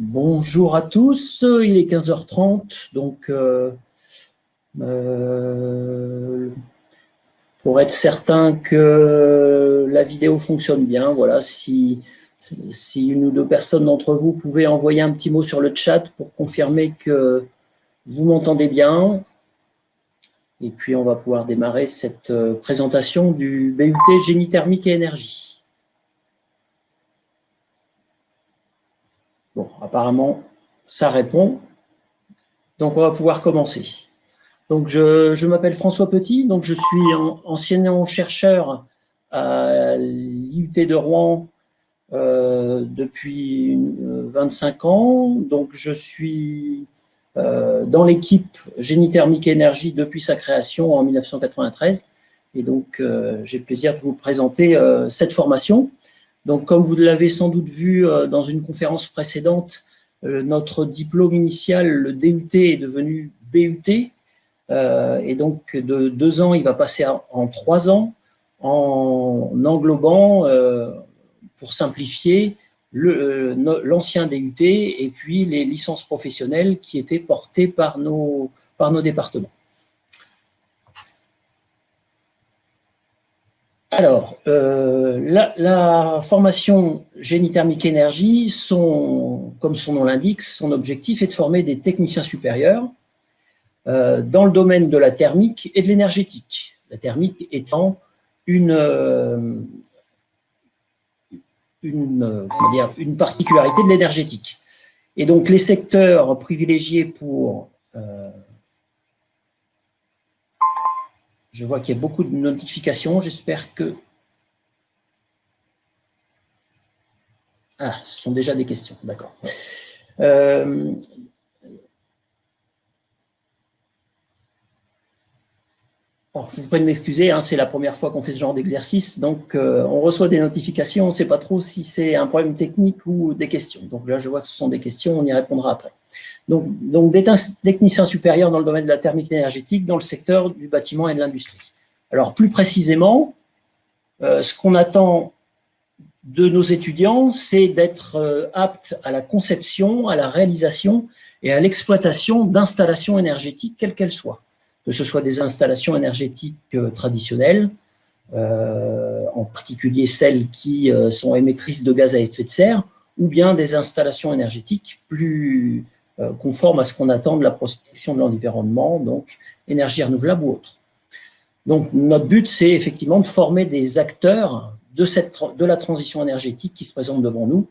Bonjour à tous, il est 15h30, donc pour être certain que la vidéo fonctionne bien, voilà, si une ou deux personnes d'entre vous pouvaient envoyer un petit mot sur le chat pour confirmer que vous m'entendez bien. Et puis on va pouvoir démarrer cette présentation du BUT Génie thermique et énergie. Bon, apparemment, ça répond. Donc, on va pouvoir commencer. Donc, je m'appelle François Petit, donc je suis enseignant-chercheur à l'IUT de Rouen depuis 25 ans. Donc, je suis dans l'équipe Génie thermique et énergie depuis sa création en 1993. Et donc, j'ai le plaisir de vous présenter cette formation. Donc, comme vous l'avez sans doute vu dans une conférence précédente, notre diplôme initial, le DUT, est devenu BUT. Et donc, de 2 ans, il va passer en 3 ans, en englobant, pour simplifier, l'ancien DUT et puis les licences professionnelles qui étaient portées par nos départements. Alors, la formation génie thermique énergie, comme son nom l'indique, son objectif est de former des techniciens supérieurs dans le domaine de la thermique et de l'énergétique. La thermique étant une particularité de l'énergétique. Et donc, les secteurs privilégiés pour... je vois qu'il y a beaucoup de notifications, j'espère que... Ah, ce sont déjà des questions, d'accord. Bon, je vous prie de m'excuser, hein, c'est la première fois qu'on fait ce genre d'exercice, donc on reçoit des notifications, on ne sait pas trop si c'est un problème technique ou des questions. Donc là, je vois que ce sont des questions, on y répondra après. Donc des techniciens supérieurs dans le domaine de la thermique énergétique, dans le secteur du bâtiment et de l'industrie. Alors plus précisément, ce qu'on attend de nos étudiants, c'est d'être aptes à la conception, à la réalisation et à l'exploitation d'installations énergétiques, quelles qu'elles soient. Que ce soit des installations énergétiques traditionnelles, en particulier celles qui sont émettrices de gaz à effet de serre, ou bien des installations énergétiques plus conformes à ce qu'on attend de la protection de l'environnement, donc énergie renouvelable ou autre. Donc notre but, c'est effectivement de former des acteurs de la transition énergétique qui se présente devant nous,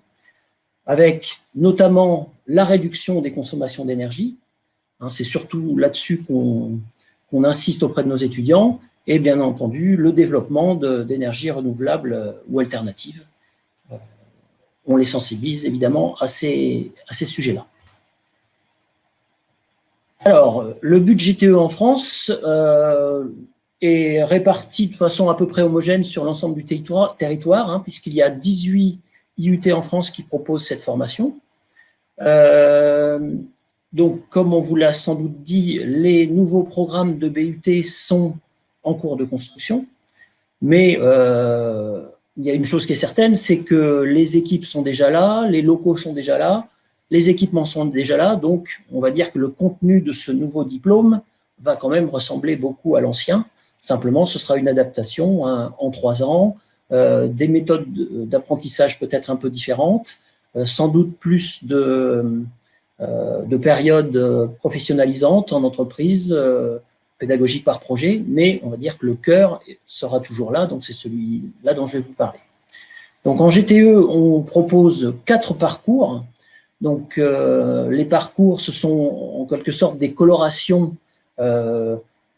avec notamment la réduction des consommations d'énergie. C'est surtout là-dessus qu'on insiste auprès de nos étudiants, et bien entendu le développement d'énergies renouvelables ou alternatives. On les sensibilise évidemment à ces sujets-là. Alors, le but GTE en France est réparti de façon à peu près homogène sur l'ensemble du territoire, hein, puisqu'il y a 18 IUT en France qui proposent cette formation. Donc, comme on vous l'a sans doute dit, les nouveaux programmes de BUT sont en cours de construction, mais il y a une chose qui est certaine, c'est que les équipes sont déjà là, les locaux sont déjà là, les équipements sont déjà là, donc on va dire que le contenu de ce nouveau diplôme va quand même ressembler beaucoup à l'ancien. Simplement, ce sera une adaptation en 3 ans, des méthodes d'apprentissage peut-être un peu différentes, sans doute plus de périodes professionnalisantes en entreprise, pédagogique par projet, mais on va dire que le cœur sera toujours là, donc c'est celui-là dont je vais vous parler. Donc en GTE, on propose 4 parcours. Donc les parcours, ce sont en quelque sorte des colorations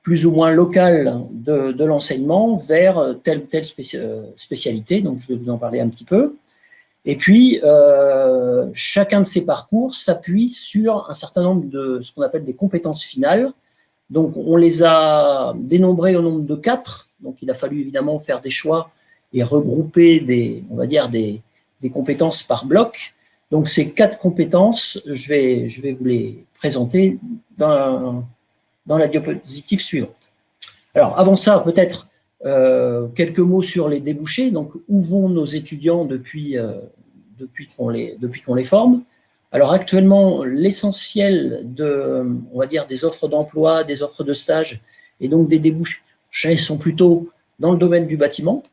plus ou moins locales de l'enseignement vers telle ou telle spécialité, donc je vais vous en parler un petit peu. Et puis, chacun de ces parcours s'appuie sur un certain nombre de ce qu'on appelle des compétences finales. Donc, on les a dénombrées au nombre de 4. Donc, il a fallu évidemment faire des choix et regrouper on va dire des compétences par bloc. Donc, ces 4 compétences, je vais vous les présenter dans la diapositive suivante. Alors, avant ça, peut-être quelques mots sur les débouchés. Donc, où vont nos étudiants depuis qu'on les forme? Alors actuellement, l'essentiel on va dire, des offres d'emploi, des offres de stage et donc des débouchés sont plutôt dans le domaine du bâtiment,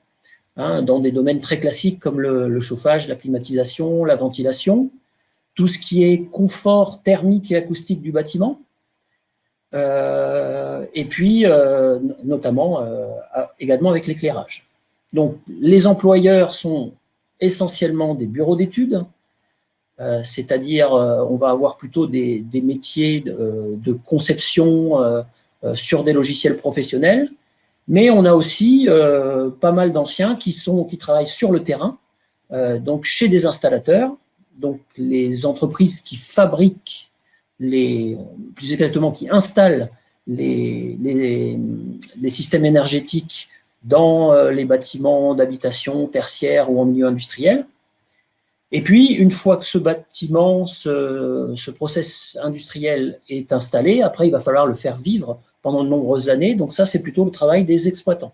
hein, dans des domaines très classiques comme le chauffage, la climatisation, la ventilation, tout ce qui est confort thermique et acoustique du bâtiment, et puis notamment également avec l'éclairage. Donc les employeurs sont essentiellement des bureaux d'études, c'est-à-dire on va avoir plutôt des métiers de conception sur des logiciels professionnels, mais on a aussi pas mal d'anciens qui travaillent sur le terrain, donc chez des installateurs, donc les entreprises qui fabriquent, plus exactement qui installent les systèmes énergétiques dans les bâtiments d'habitation tertiaire ou en milieu industriel. Et puis, une fois que ce bâtiment, ce process industriel est installé, après, il va falloir le faire vivre pendant de nombreuses années. Donc ça, c'est plutôt le travail des exploitants.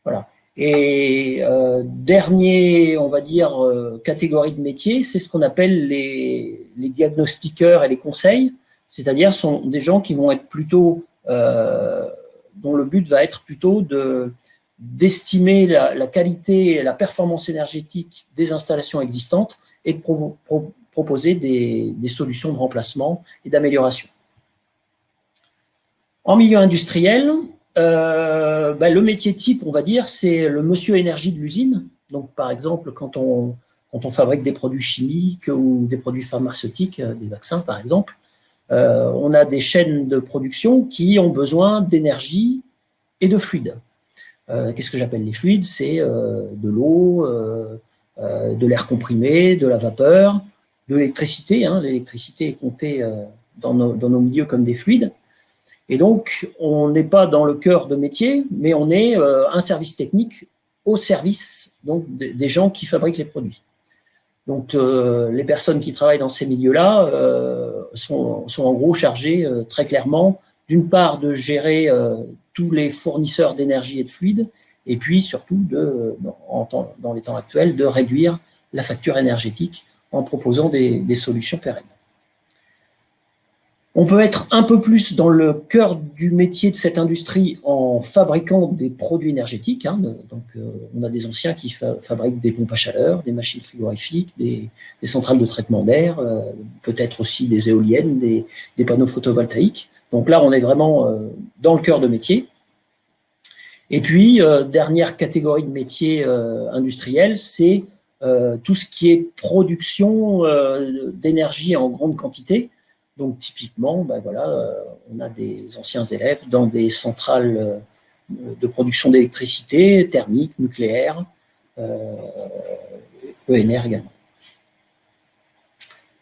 Voilà. Et dernier, on va dire, catégorie de métiers, c'est ce qu'on appelle les diagnostiqueurs et les conseils, c'est-à-dire sont des gens qui vont être plutôt, dont le but va être plutôt d'estimer la qualité et la performance énergétique des installations existantes et de proposer des solutions de remplacement et d'amélioration. En milieu industriel, le métier type, on va dire, c'est le monsieur énergie de l'usine. Donc, par exemple, quand on fabrique des produits chimiques ou des produits pharmaceutiques, des vaccins, par exemple, on a des chaînes de production qui ont besoin d'énergie et de fluides. Qu'est-ce que j'appelle les fluides? C'est de l'eau, de l'air comprimé, de la vapeur, de l'électricité. Hein. L'électricité est comptée dans nos milieux comme des fluides. Et donc, on n'est pas dans le cœur de métier, mais on est un service technique au service donc, des gens qui fabriquent les produits. Donc, les personnes qui travaillent dans ces milieux-là sont en gros chargées très clairement, d'une part, de gérer tous les fournisseurs d'énergie et de fluides, et puis surtout, dans les temps actuels, de réduire la facture énergétique en proposant des solutions pérennes. On peut être un peu plus dans le cœur du métier de cette industrie en fabriquant des produits énergétiques. Hein. Donc, on a des anciens qui fabriquent des pompes à chaleur, des machines frigorifiques, des centrales de traitement d'air, peut-être aussi des éoliennes, des panneaux photovoltaïques. Donc là, on est vraiment dans le cœur de métier. Et puis, dernière catégorie de métiers industriels, c'est tout ce qui est production d'énergie en grande quantité. Donc, typiquement, on a des anciens élèves dans des centrales de production d'électricité, thermique, nucléaire, ENR également.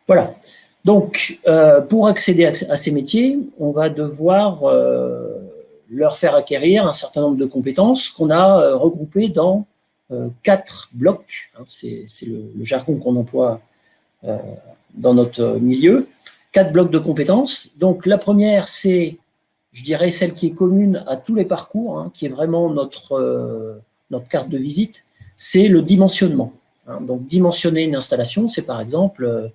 Voilà. Donc, pour accéder à ces métiers, on va devoir leur faire acquérir un certain nombre de compétences qu'on a regroupées dans 4 blocs. Hein, c'est le jargon qu'on emploie dans notre milieu. 4 blocs de compétences. Donc, la première, c'est, je dirais, celle qui est commune à tous les parcours, hein, qui est vraiment notre carte de visite, c'est le dimensionnement. Hein. Donc, dimensionner une installation, c'est par exemple,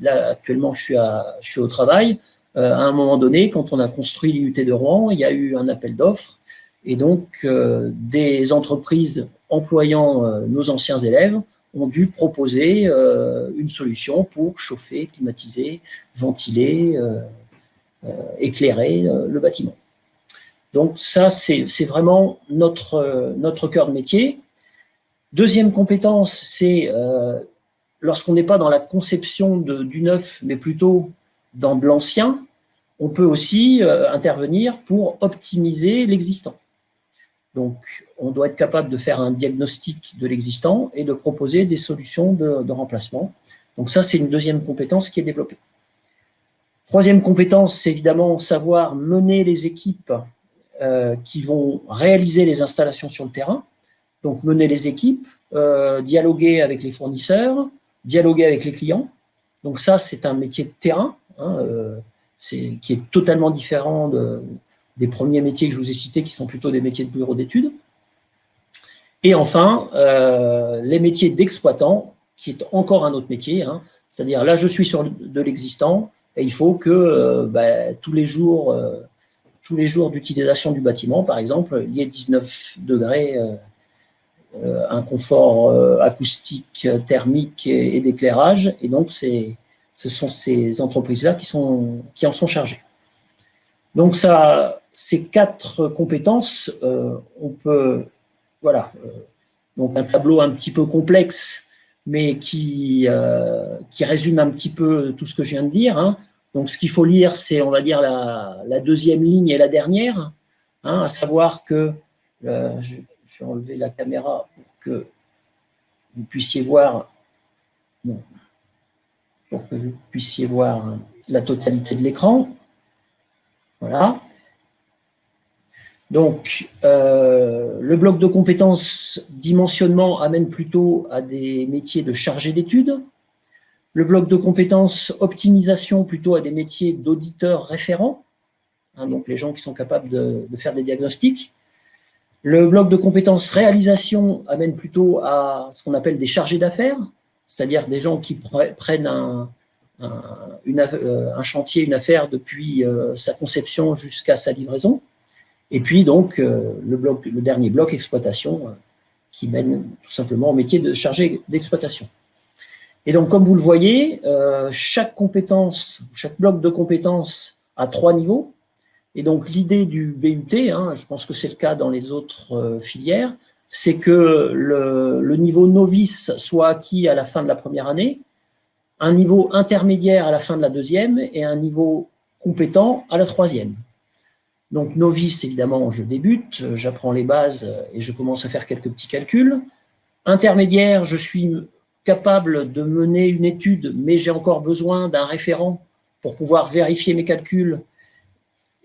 actuellement, je suis au travail. À un moment donné, quand on a construit l'IUT de Rouen, il y a eu un appel d'offres. Et donc, des entreprises employant nos anciens élèves ont dû proposer une solution pour chauffer, climatiser, ventiler, éclairer le bâtiment. Donc ça, c'est vraiment notre cœur de métier. Deuxième compétence, c'est lorsqu'on n'est pas dans la conception du neuf, mais plutôt dans de l'ancien, on peut aussi intervenir pour optimiser l'existant. Donc, on doit être capable de faire un diagnostic de l'existant et de proposer des solutions de remplacement. Donc ça, c'est une deuxième compétence qui est développée. Troisième compétence, c'est évidemment savoir mener les équipes qui vont réaliser les installations sur le terrain. Donc, mener les équipes, dialoguer avec les fournisseurs, dialoguer avec les clients. Donc ça, c'est un métier de terrain, hein, qui est totalement différent des premiers métiers que je vous ai cités, qui sont plutôt des métiers de bureau d'études. Et enfin, les métiers d'exploitant, qui est encore un autre métier, hein. C'est-à-dire là, je suis sur de l'existant et il faut que tous les jours d'utilisation du bâtiment, par exemple, il y ait 19 degrés, un confort acoustique, thermique et d'éclairage. Et donc, ce sont ces entreprises-là qui en sont chargées. Donc, ces 4 compétences, on peut, voilà, donc un tableau un petit peu complexe, mais qui résume un petit peu tout ce que je viens de dire, hein. Donc, ce qu'il faut lire, c'est, on va dire, la deuxième ligne et la dernière, hein, à savoir que, je vais enlever la caméra pour que vous puissiez voir, la totalité de l'écran. Voilà. Donc, le bloc de compétences dimensionnement amène plutôt à des métiers de chargé d'études. Le bloc de compétences optimisation plutôt à des métiers d'auditeurs référents, hein, donc les gens qui sont capables de faire des diagnostics. Le bloc de compétences réalisation amène plutôt à ce qu'on appelle des chargés d'affaires, c'est-à-dire des gens qui prennent un chantier, une affaire depuis sa conception jusqu'à sa livraison. Et puis donc le dernier bloc exploitation qui mène tout simplement au métier de chargé d'exploitation. Et donc comme vous le voyez, chaque bloc de compétences a 3 niveaux. Et donc l'idée du BUT, hein, je pense que c'est le cas dans les autres filières, c'est que le niveau novice soit acquis à la fin de la première année, un niveau intermédiaire à la fin de la deuxième et un niveau compétent à la troisième. Donc novice, évidemment, je débute, j'apprends les bases et je commence à faire quelques petits calculs. Intermédiaire, je suis capable de mener une étude, mais j'ai encore besoin d'un référent pour pouvoir vérifier mes calculs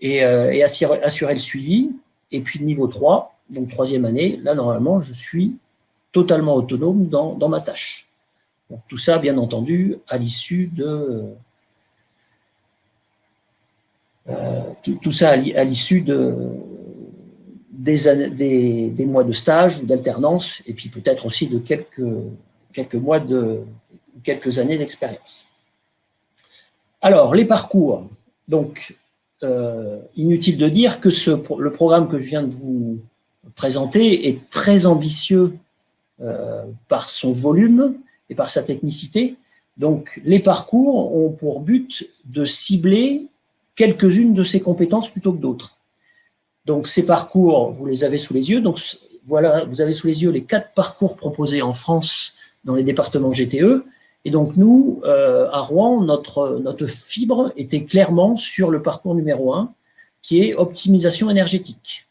et assurer le suivi. Et puis niveau 3, donc troisième année, là, normalement, je suis totalement autonome dans ma tâche. Donc, tout ça, bien entendu, à l'issue de... tout ça à l'issue des mois de stage ou d'alternance, et puis peut-être aussi de quelques années d'expérience. Alors, les parcours. Donc, inutile de dire que le programme que je viens de vous présenter est très ambitieux par son volume et par sa technicité. Donc, les parcours ont pour but de cibler quelques-unes de ces compétences plutôt que d'autres. Donc, ces parcours, vous les avez sous les yeux. Donc, voilà, vous avez sous les yeux les 4 parcours proposés en France dans les départements GTE. Et donc, nous, à Rouen, notre fibre était clairement sur le parcours numéro 1, qui est optimisation énergétique.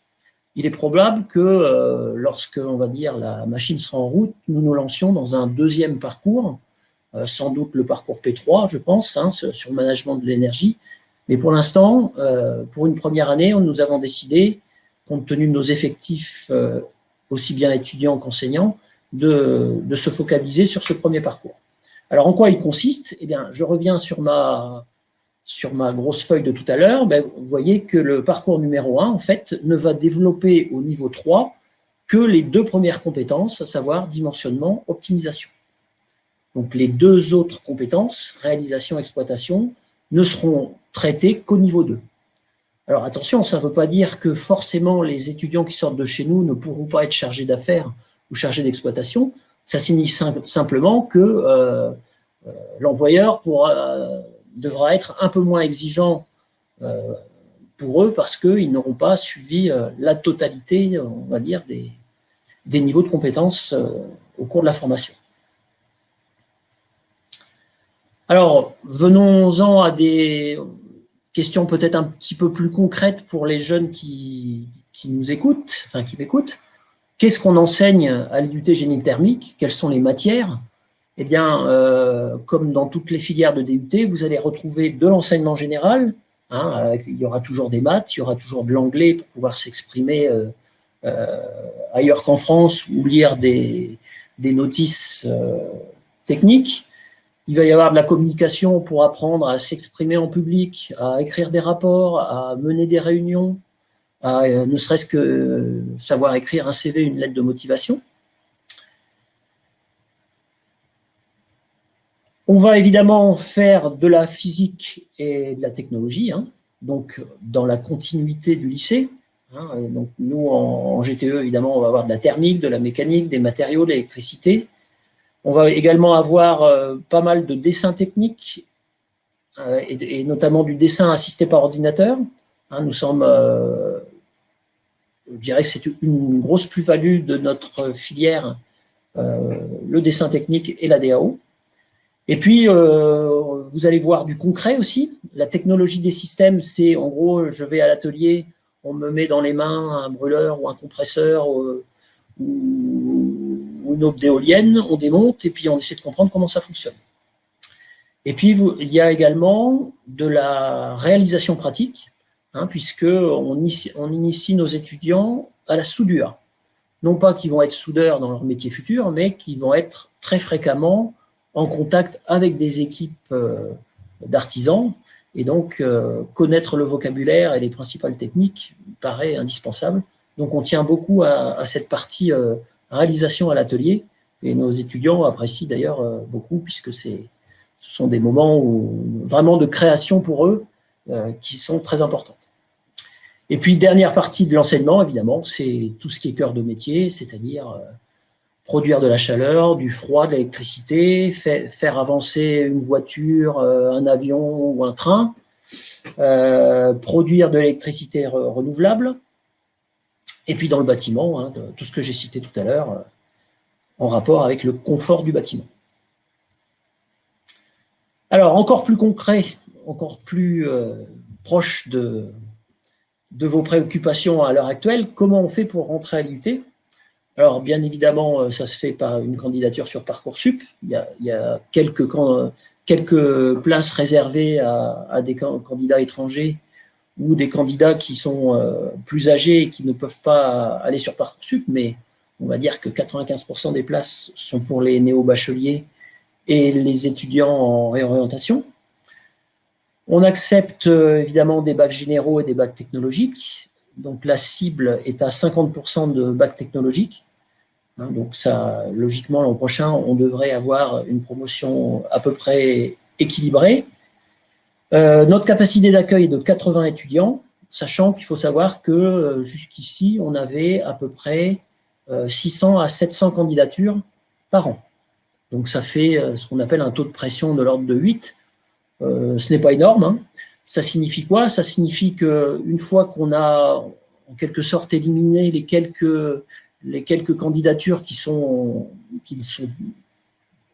Il est probable que lorsque, on va dire, la machine sera en route, nous nous lancions dans un deuxième parcours, sans doute le parcours P3, je pense, hein, sur le management de l'énergie. Mais pour l'instant, pour une première année, nous avons décidé, compte tenu de nos effectifs, aussi bien étudiants qu'enseignants, de se focaliser sur ce premier parcours. Alors, en quoi il consiste? Eh bien, je reviens sur ma grosse feuille de tout à l'heure. Vous voyez que le parcours numéro 1, en fait, ne va développer au niveau 3 que les 2 premières compétences, à savoir dimensionnement, optimisation. Donc, les 2 autres compétences, réalisation, exploitation, ne seront traitées qu'au niveau 2. Alors, attention, ça ne veut pas dire que forcément les étudiants qui sortent de chez nous ne pourront pas être chargés d'affaires ou chargés d'exploitation. Ça signifie simplement que l'employeur devra être un peu moins exigeant pour eux parce qu'ils n'auront pas suivi la totalité, on va dire, des niveaux de compétences au cours de la formation. Alors, venons-en à des questions peut-être un petit peu plus concrètes pour les jeunes qui nous écoutent, enfin qui m'écoutent. Qu'est-ce qu'on enseigne à l'IUT Génie Thermique? Quelles sont les matières? Eh bien, comme dans toutes les filières de DUT, vous allez retrouver de l'enseignement général. Hein, il y aura toujours des maths, il y aura toujours de l'anglais pour pouvoir s'exprimer ailleurs qu'en France ou lire des notices techniques. Il va y avoir de la communication pour apprendre à s'exprimer en public, à écrire des rapports, à mener des réunions, à ne serait-ce que savoir écrire un CV, une lettre de motivation. On va évidemment faire de la physique et de la technologie, hein, donc dans la continuité du lycée. Hein, donc nous, en GTE, évidemment, on va avoir de la thermique, de la mécanique, des matériaux, de l'électricité. On va également avoir pas mal de dessins techniques et notamment du dessin assisté par ordinateur. Hein, nous sommes, je dirais que c'est une grosse plus-value de notre filière, le dessin technique et la DAO. Et puis, vous allez voir du concret aussi. La technologie des systèmes, c'est en gros, je vais à l'atelier, on me met dans les mains un brûleur ou un compresseur ou une aube d'éolienne, on démonte et puis on essaie de comprendre comment ça fonctionne. Et puis, il y a également de la réalisation pratique, hein, puisqu'on initie nos étudiants à la soudure. Non pas qu'ils vont être soudeurs dans leur métier futur, mais qu'ils vont être très fréquemment en contact avec des équipes d'artisans. Et donc, connaître le vocabulaire et les principales techniques paraît indispensable. Donc, on tient beaucoup à cette partie réalisation à l'atelier. Et nos étudiants apprécient d'ailleurs beaucoup, puisque ce sont des moments vraiment de création pour eux qui sont très importantes. Et puis, dernière partie de l'enseignement, évidemment, c'est tout ce qui est cœur de métier, c'est-à-dire produire de la chaleur, du froid, de l'électricité, faire avancer une voiture, un avion ou un train, produire de l'électricité renouvelable, et puis dans le bâtiment, hein, tout ce que j'ai cité tout à l'heure, en rapport avec le confort du bâtiment. Alors, encore plus concret, encore plus proche de vos préoccupations à l'heure actuelle, comment on fait pour rentrer à l'IUT? Alors, bien évidemment, ça se fait par une candidature sur Parcoursup. Il y a quelques places réservées à des candidats étrangers ou des candidats qui sont plus âgés et qui ne peuvent pas aller sur Parcoursup, mais on va dire que 95% des places sont pour les néo-bacheliers et les étudiants en réorientation. On accepte évidemment des bacs généraux et des bacs technologiques. Donc, la cible est à 50% de bacs technologiques. Donc ça, logiquement, l'an prochain, on devrait avoir une promotion à peu près équilibrée. Notre capacité d'accueil est de 80 étudiants, sachant qu'il faut savoir que jusqu'ici, on avait à peu près 600 à 700 candidatures par an. Donc ça fait ce qu'on appelle un taux de pression de l'ordre de 8. Ce n'est pas énorme, hein. Ça signifie quoi? Ça signifie qu'une fois qu'on a en quelque sorte éliminé les quelques candidatures qui ne sont,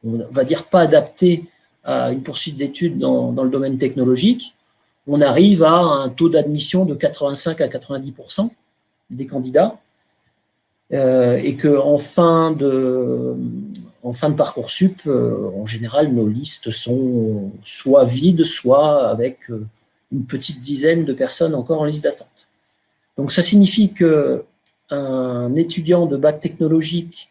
on va dire, pas adaptées à une poursuite d'études dans le domaine technologique, on arrive à un taux d'admission de 85 à 90% des candidats, et qu'en fin de Parcoursup, en général, nos listes sont soit vides, soit avec une petite dizaine de personnes encore en liste d'attente. Donc ça signifie que un étudiant de bac technologique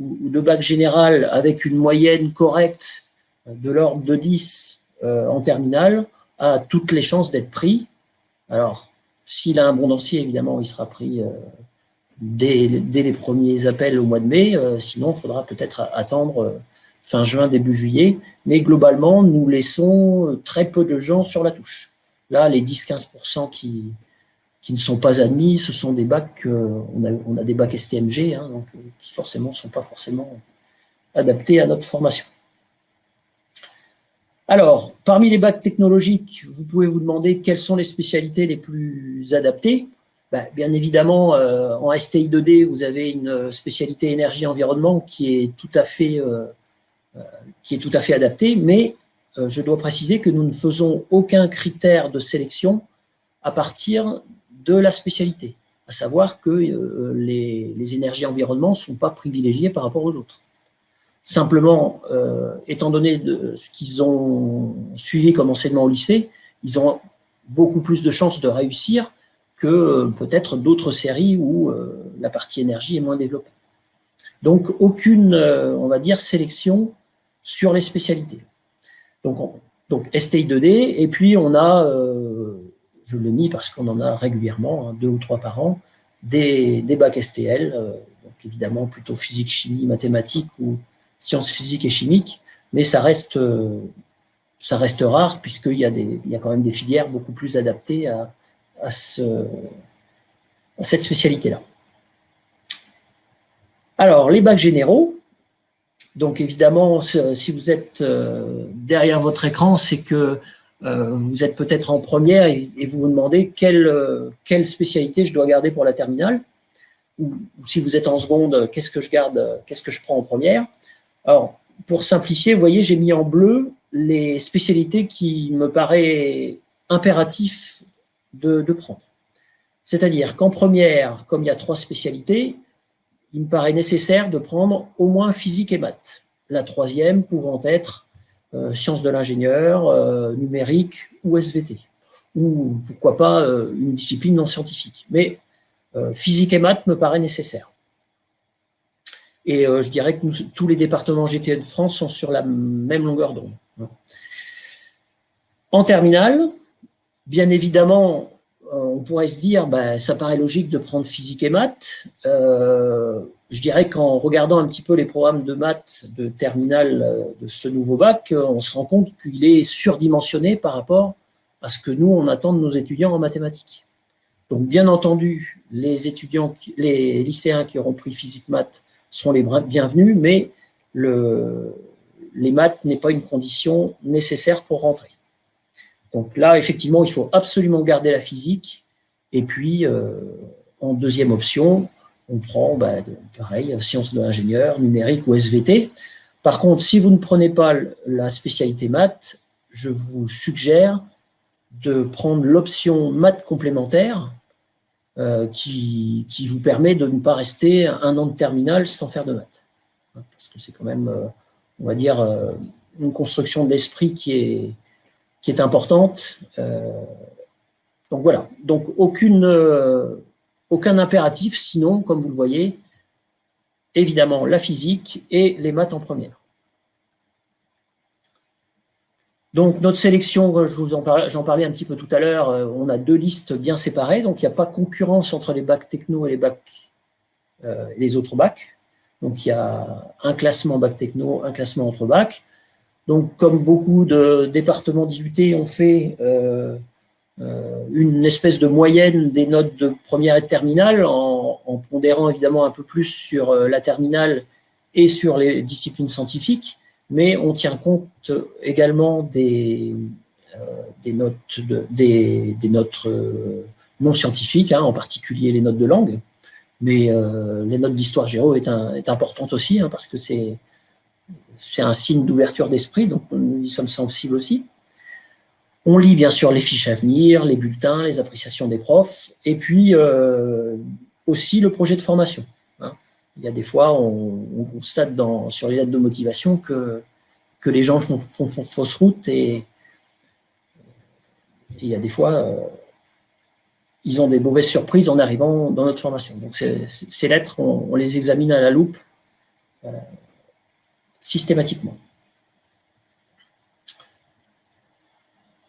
ou de bac général avec une moyenne correcte de l'ordre de 10 en terminale a toutes les chances d'être pris. Alors, s'il a un bon dossier, évidemment, il sera pris dès les premiers appels au mois de mai. Sinon, il faudra peut-être attendre fin juin, début juillet. Mais globalement, nous laissons très peu de gens sur la touche. Là, les 10-15% qui ne sont pas admis, ce sont des bacs, on a des bacs STMG, hein, donc, qui forcément ne sont pas forcément adaptés à notre formation. Alors, parmi les bacs technologiques, vous pouvez vous demander quelles sont les spécialités les plus adaptées. Bien évidemment, en STI 2D, vous avez une spécialité énergie-environnement qui est tout à fait adaptée, mais je dois préciser que nous ne faisons aucun critère de sélection à partir de la spécialité, à savoir que les énergies-environnement ne sont pas privilégiées par rapport aux autres. Simplement, étant donné ce qu'ils ont suivi comme enseignement au lycée, ils ont beaucoup plus de chances de réussir que peut-être d'autres séries où la partie énergie est moins développée. Donc, aucune, on va dire, sélection sur les spécialités. Donc STI 2D, et puis on a, je le nie parce qu'on en a régulièrement, 2 ou 3 par an, des bacs STL, donc évidemment plutôt physique, chimie, mathématiques ou sciences physiques et chimiques, mais ça reste rare puisqu'il y a quand même des filières beaucoup plus adaptées à cette spécialité-là. Alors, les bacs généraux, donc évidemment, si vous êtes derrière votre écran, c'est que vous êtes peut-être en première et vous vous demandez quelle spécialité je dois garder pour la terminale. Ou si vous êtes en seconde, qu'est-ce que je garde, qu'est-ce que je prends en première. Alors, pour simplifier, vous voyez, j'ai mis en bleu les spécialités qui me paraît impératif de prendre. C'est-à-dire qu'en première, comme il y a 3 spécialités, il me paraît nécessaire de prendre au moins physique et maths. La troisième pouvant être sciences de l'ingénieur, numérique ou SVT. Ou pourquoi pas une discipline non scientifique. Mais physique et maths me paraît nécessaire. Et je dirais que tous les départements GTE de France sont sur la même longueur d'onde. En terminale, bien évidemment, on pourrait se dire, ça paraît logique de prendre physique et maths. Je dirais qu'en regardant un petit peu les programmes de maths de terminale de ce nouveau bac, on se rend compte qu'il est surdimensionné par rapport à ce que nous, on attend de nos étudiants en mathématiques. Donc, bien entendu, les lycéens qui auront pris physique-maths seront les bienvenus, mais les maths n'est pas une condition nécessaire pour rentrer. Donc là, effectivement, il faut absolument garder la physique. Et puis, en deuxième option, on prend, pareil, sciences de l'ingénieur, numérique ou SVT. Par contre, si vous ne prenez pas la spécialité maths, je vous suggère de prendre l'option maths complémentaire qui vous permet de ne pas rester 1 an de terminale sans faire de maths. Parce que c'est quand même, on va dire, une construction de l'esprit qui est importante. Donc voilà, donc aucun impératif, sinon, comme vous le voyez, évidemment la physique et les maths en première. Donc notre sélection, j'en parlais un petit peu tout à l'heure, on a 2 listes bien séparées, donc il n'y a pas concurrence entre les bacs techno et les autres bacs. Donc il y a un classement bac techno, un classement entre bacs. Donc comme beaucoup de départements d'IUT ont fait une espèce de moyenne des notes de première et de terminale en pondérant évidemment un peu plus sur la terminale et sur les disciplines scientifiques, mais on tient compte également des notes, des notes non scientifiques, en particulier les notes de langue, mais les notes d'histoire géo est importante aussi, parce que c'est un signe d'ouverture d'esprit, donc nous y sommes sensibles aussi. On lit bien sûr les fiches à venir, les bulletins, les appréciations des profs, et puis aussi le projet de formation. Il y a des fois, on constate sur les lettres de motivation que les gens font fausse route et il y a des fois, ils ont des mauvaises surprises en arrivant dans notre formation. Donc ces lettres, on les examine à la loupe systématiquement.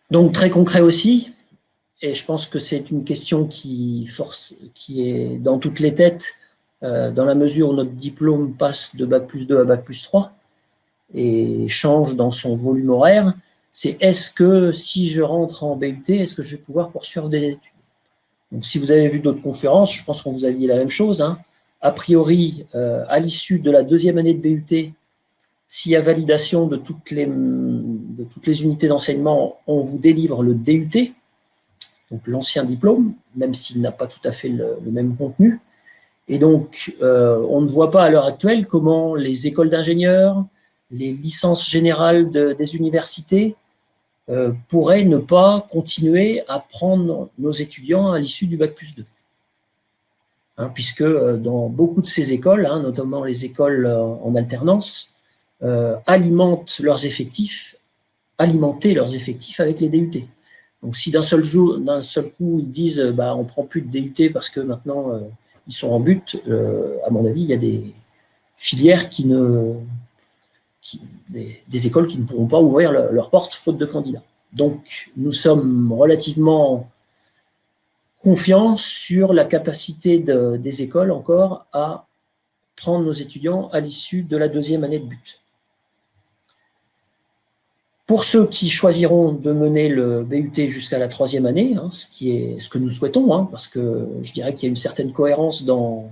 Donc très concret aussi, et je pense que c'est une question qui est dans toutes les têtes, dans la mesure où notre diplôme passe de Bac+2 à Bac+3 et change dans son volume horaire, c'est est-ce que si je rentre en BUT, est-ce que je vais pouvoir poursuivre des études? Donc si vous avez vu d'autres conférences, je pense qu'on vous a dit la même chose. A priori, à l'issue de la 2e année de BUT, s'il y a validation de toutes les unités d'enseignement, on vous délivre le DUT, donc l'ancien diplôme, même s'il n'a pas tout à fait le même contenu. Et donc, on ne voit pas à l'heure actuelle comment les écoles d'ingénieurs, les licences générales des universités pourraient ne pas continuer à prendre nos étudiants à l'issue du Bac+2. Puisque dans beaucoup de ces écoles, notamment les écoles en alternance, alimenter leurs effectifs avec les DUT. Donc si d'un seul coup ils disent on ne prend plus de DUT parce que maintenant ils sont en but, à mon avis il y a des filières des écoles qui ne pourront pas ouvrir leurs portes faute de candidats. Donc nous sommes relativement confiants sur la capacité des écoles encore à prendre nos étudiants à l'issue de la 2e année de but. Pour ceux qui choisiront de mener le BUT jusqu'à la 3e année, hein, ce que nous souhaitons, hein, parce que je dirais qu'il y a une certaine cohérence dans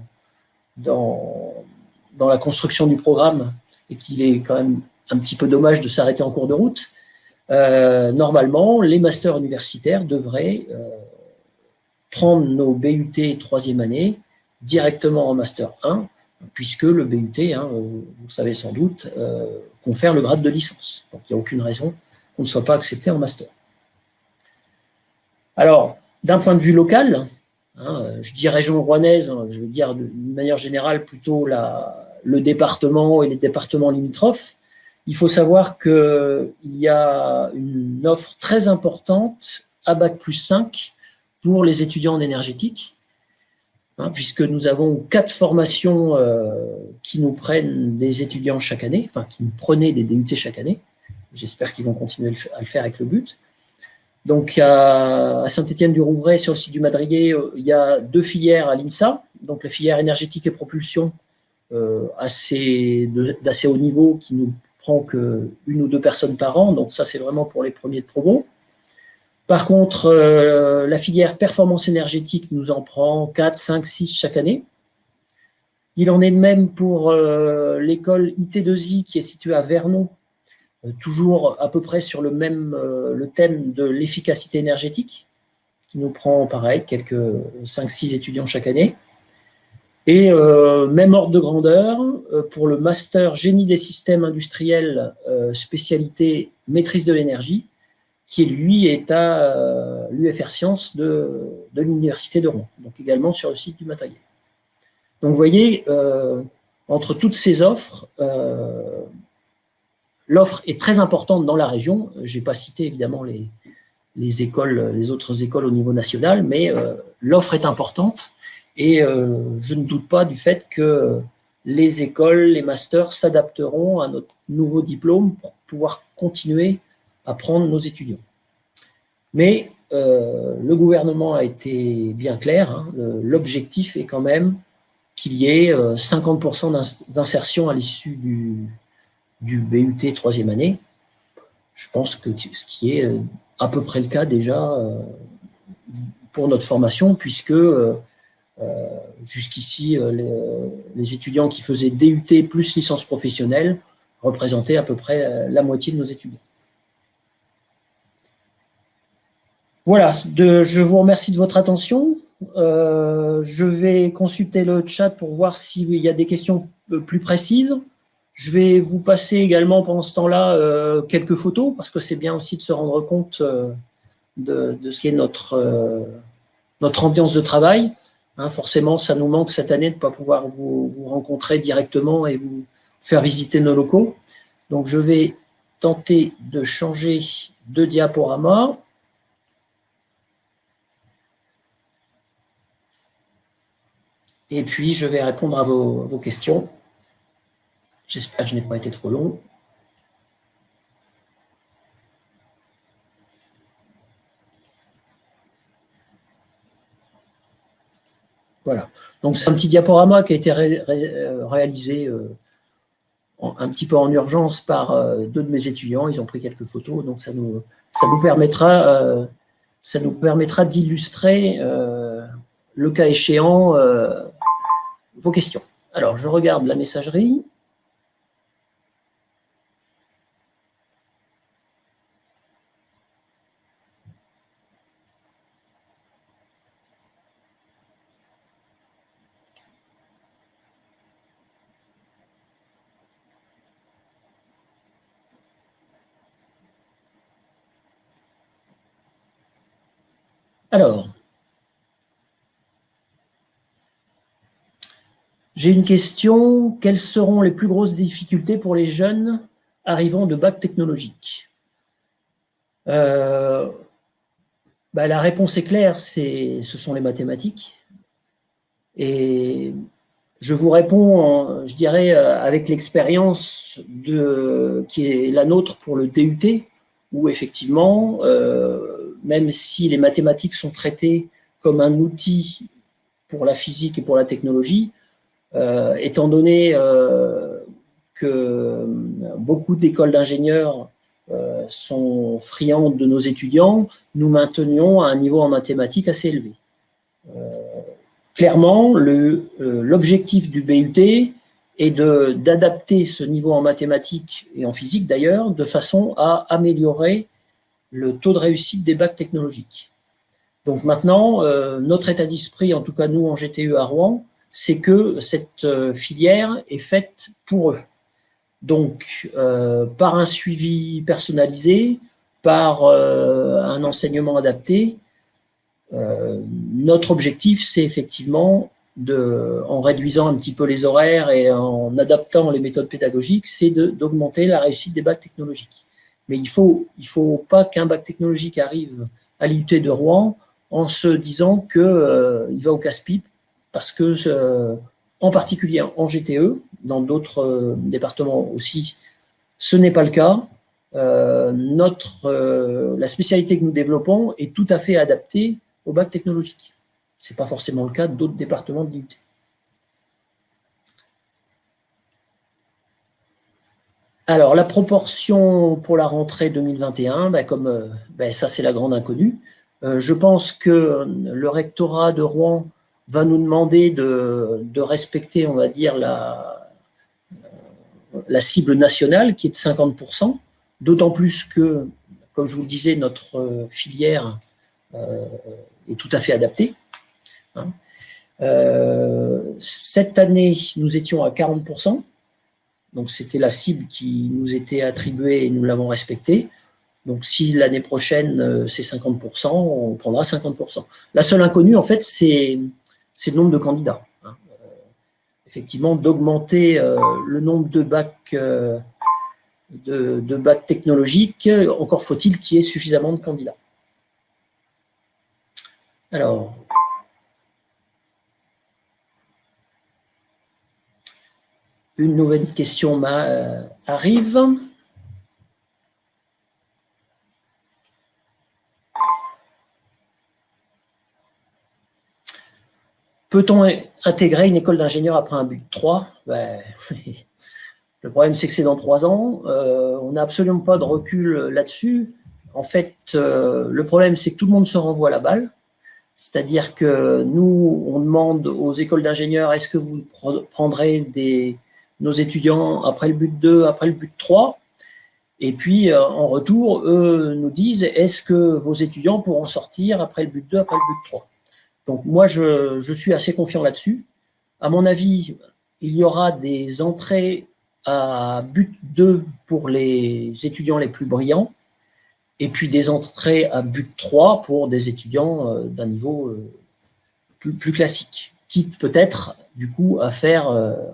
la construction du programme et qu'il est quand même un petit peu dommage de s'arrêter en cours de route, normalement, les masters universitaires devraient prendre nos BUT 3e année directement en Master 1, puisque le BUT, hein, vous savez sans doute, confère le grade de licence. Donc, il n'y a aucune raison qu'on ne soit pas accepté en Master. Alors, d'un point de vue local, hein, je dis région rouennaise, je veux dire d'une manière générale plutôt le département et les départements limitrophes, il faut savoir qu'il y a une offre très importante à Bac+5 pour les étudiants en énergétique, hein, puisque nous avons 4 formations qui nous prennent des étudiants chaque année, enfin qui nous prenaient des DUT chaque année. J'espère qu'ils vont continuer à le faire avec le but. Donc à Saint-Étienne-du-Rouvray, sur le site du Madriguer, il y a 2 filières à l'INSA, donc la filière énergétique et propulsion d'assez haut niveau qui nous prend que 1 ou 2 personnes par an, donc ça c'est vraiment pour les premiers de promo. Par contre, la filière performance énergétique nous en prend 4, 5, 6 chaque année. Il en est de même pour l'école IT2I qui est située à Vernon, toujours à peu près sur le thème de l'efficacité énergétique, qui nous prend pareil, quelques 5-6 étudiants chaque année. Et même ordre de grandeur, pour le master génie des systèmes industriels, spécialité maîtrise de l'énergie, qui lui est à l'UFR Sciences de l'Université de Rouen, donc également sur le site du Matériel. Donc vous voyez, entre toutes ces offres, l'offre est très importante dans la région. Je n'ai pas cité évidemment les autres écoles au niveau national, mais l'offre est importante et je ne doute pas du fait que les écoles, les masters s'adapteront à notre nouveau diplôme pour pouvoir continuer à prendre nos étudiants. Mais le gouvernement a été bien clair, hein, l'objectif est quand même qu'il y ait 50% d'insertion à l'issue du BUT 3e année. Je pense que ce qui est à peu près le cas déjà pour notre formation, puisque jusqu'ici, les étudiants qui faisaient DUT plus licence professionnelle représentaient à peu près la moitié de nos étudiants. Voilà, je vous remercie de votre attention. Je vais consulter le chat pour voir s'il y a des questions plus précises. Je vais vous passer également pendant ce temps-là quelques photos, parce que c'est bien aussi de se rendre compte de ce qui est notre ambiance de travail. Hein, forcément, ça nous manque cette année de ne pas pouvoir vous rencontrer directement et vous faire visiter nos locaux. Donc, je vais tenter de changer de diaporama. Et puis, je vais répondre à vos questions. J'espère que je n'ai pas été trop long. Voilà. Donc, c'est un petit diaporama qui a été réalisé un petit peu en urgence par 2 de mes étudiants. Ils ont pris quelques photos. Donc, ça nous permettra d'illustrer, le cas échéant, vos questions. Alors, je regarde la messagerie. Alors, j'ai une question. Quelles seront les plus grosses difficultés pour les jeunes arrivant de bac technologique? La réponse est claire, ce sont les mathématiques. Et je vous réponds, je dirais, avec l'expérience qui est la nôtre pour le DUT, où effectivement, même si les mathématiques sont traitées comme un outil pour la physique et pour la technologie, étant donné que beaucoup d'écoles d'ingénieurs sont friands de nos étudiants, nous maintenions à un niveau en mathématiques assez élevé. Clairement, l'objectif du BUT est d'adapter ce niveau en mathématiques et en physique d'ailleurs, de façon à améliorer le taux de réussite des bacs technologiques. Donc maintenant, notre état d'esprit, en tout cas nous en GTE à Rouen, c'est que cette filière est faite pour eux. Donc, par un suivi personnalisé, par un enseignement adapté, notre objectif, c'est effectivement, en réduisant un petit peu les horaires et en adaptant les méthodes pédagogiques, c'est d'augmenter la réussite des bacs technologiques. Mais il faut pas qu'un bac technologique arrive à l'IUT de Rouen en se disant qu'il va au casse-pipe, parce que, en particulier en GTE, dans d'autres départements aussi, ce n'est pas le cas. La spécialité que nous développons est tout à fait adaptée au bac technologique. Ce n'est pas forcément le cas d'autres départements de l'IUT. Alors, la proportion pour la rentrée 2021, ça c'est la grande inconnue. Je pense que le rectorat de Rouen va nous demander de respecter, on va dire, la cible nationale qui est de 50%, d'autant plus que, comme je vous le disais, notre filière est tout à fait adaptée. Cette année, nous étions à 40%, donc c'était la cible qui nous était attribuée et nous l'avons respectée. Donc si l'année prochaine c'est 50%, on prendra 50%. La seule inconnue, en fait, c'est le nombre de candidats. Effectivement, d'augmenter le nombre de bacs, de bacs technologiques, encore faut-il qu'il y ait suffisamment de candidats. Alors, une nouvelle question arrive. Peut-on intégrer une école d'ingénieur après un BUT 3 ? Le problème, c'est que c'est dans 3 ans. On n'a absolument pas de recul là-dessus. En fait, le problème, c'est que tout le monde se renvoie la balle. C'est-à-dire que nous, on demande aux écoles d'ingénieurs, est-ce que vous prendrez nos étudiants après le BUT 2, après le BUT 3 ? Et puis, en retour, eux nous disent, est-ce que vos étudiants pourront sortir après le BUT 2, après le BUT 3 ? Donc moi, je suis assez confiant là-dessus. À mon avis, il y aura des entrées à BUT 2 pour les étudiants les plus brillants, et puis des entrées à BUT 3 pour des étudiants d'un niveau plus classique, quitte peut-être, du coup, à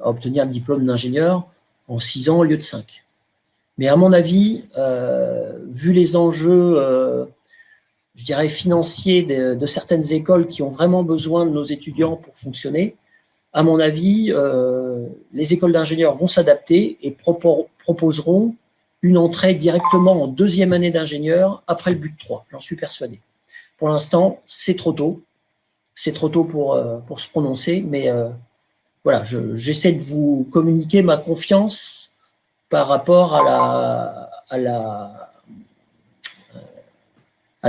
obtenir le diplôme d'ingénieur en 6 ans au lieu de 5. Mais à mon avis, vu les enjeux je dirais, financiers de certaines écoles qui ont vraiment besoin de nos étudiants pour fonctionner, à mon avis, les écoles d'ingénieurs vont s'adapter et proposeront une entrée directement en 2e année d'ingénieur après le BUT 3. J'en suis persuadé. Pour l'instant, c'est trop tôt. C'est trop tôt pour se prononcer, mais voilà, j'essaie de vous communiquer ma confiance par rapport à la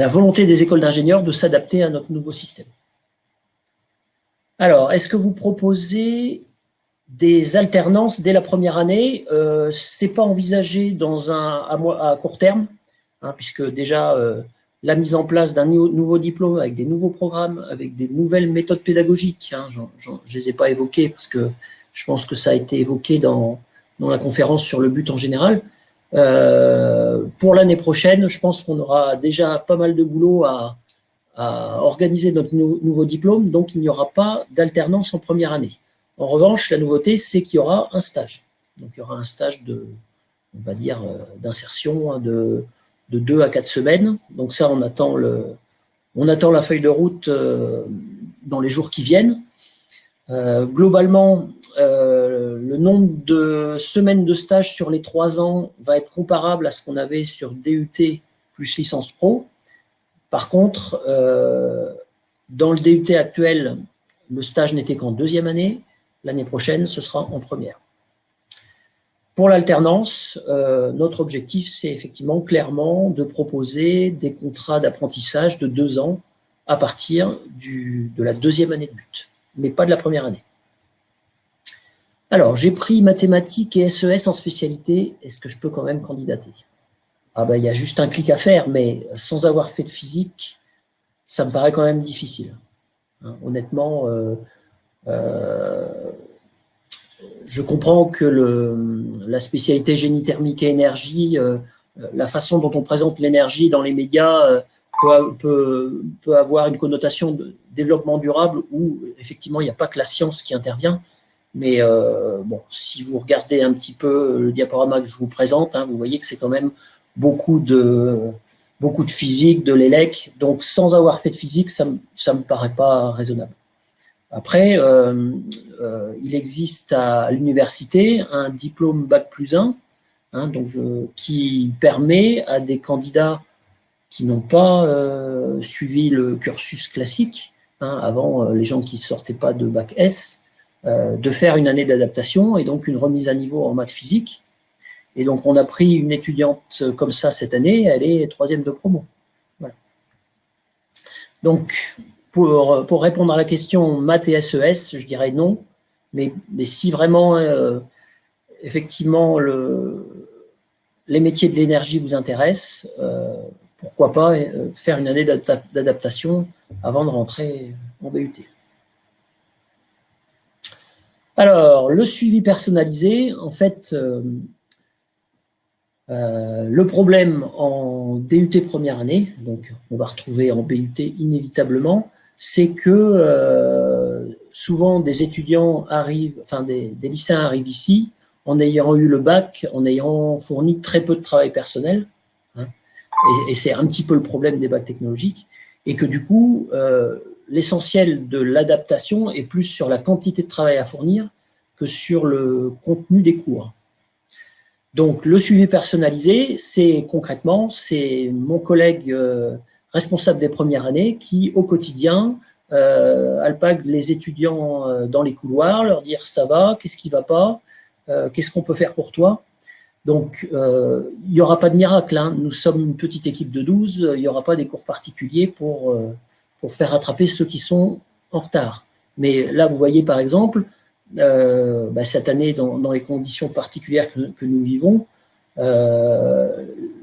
volonté des écoles d'ingénieurs de s'adapter à notre nouveau système. Alors, est-ce que vous proposez des alternances dès la première année? Ce n'est pas envisagé à court terme, puisque déjà, la mise en place d'un nouveau diplôme avec des nouveaux programmes, avec des nouvelles méthodes pédagogiques, je ne les ai pas évoquées parce que je pense que ça a été évoqué dans la conférence sur le BUT en général. Pour l'année prochaine, je pense qu'on aura déjà pas mal de boulot à organiser notre nouveau diplôme, donc il n'y aura pas d'alternance en première année. En revanche, la nouveauté, c'est qu'il y aura un stage. Donc il y aura un stage on va dire, d'insertion de 2 à 4 semaines. Donc ça, on attend la feuille de route dans les jours qui viennent. Globalement, le nombre de semaines de stage sur les 3 ans va être comparable à ce qu'on avait sur DUT plus licence pro. Par contre, dans le DUT actuel, le stage n'était qu'en 2e année. L'année prochaine, ce sera en première. Pour l'alternance, notre objectif, c'est effectivement clairement de proposer des contrats d'apprentissage de 2 ans à partir de la 2e année de but, mais pas de la première année. Alors, j'ai pris mathématiques et SES en spécialité. Est-ce que je peux quand même candidater? Ah ben, il y a juste un clic à faire, mais sans avoir fait de physique, ça me paraît quand même difficile. Hein, honnêtement, je comprends que la spécialité génie thermique et énergie, la façon dont on présente l'énergie dans les médias peut avoir une connotation de développement durable où effectivement il n'y a pas que la science qui intervient. Mais bon, si vous regardez un petit peu le diaporama que je vous présente, hein, vous voyez que c'est quand même beaucoup de physique, de l'élec. Donc, sans avoir fait de physique, ça me paraît pas raisonnable. Après, il existe à l'université un diplôme Bac+1, hein, donc, qui permet à des candidats qui n'ont pas suivi le cursus classique, hein, avant les gens qui ne sortaient pas de Bac S, de faire une année d'adaptation et donc une remise à niveau en maths physique. Et donc, on a pris une étudiante comme ça cette année, elle est 3e de promo. Voilà. Donc, pour répondre à la question maths et SES, je dirais non. Mais si vraiment, effectivement, les métiers de l'énergie vous intéressent, pourquoi pas faire une année d'adaptation avant de rentrer en BUT. Alors, le suivi personnalisé, en fait, le problème en DUT première année, donc on va retrouver en BUT inévitablement, c'est que souvent des étudiants arrivent, enfin des lycéens arrivent ici en ayant eu le bac, en ayant fourni très peu de travail personnel, hein, et c'est un petit peu le problème des bacs technologiques, et que du coup, l'essentiel de l'adaptation est plus sur la quantité de travail à fournir que sur le contenu des cours. Donc, le suivi personnalisé, c'est concrètement, c'est mon collègue responsable des premières années qui, au quotidien, alpague les étudiants dans les couloirs, leur dire « ça va, qu'est-ce qui ne va pas, qu'est-ce qu'on peut faire pour toi ?» Donc, il n'y aura pas de miracle, hein. Nous sommes une petite équipe de 12, il n'y aura pas des cours particuliers pour faire rattraper ceux qui sont en retard. Mais là, vous voyez par exemple, cette année, dans les conditions particulières que nous vivons,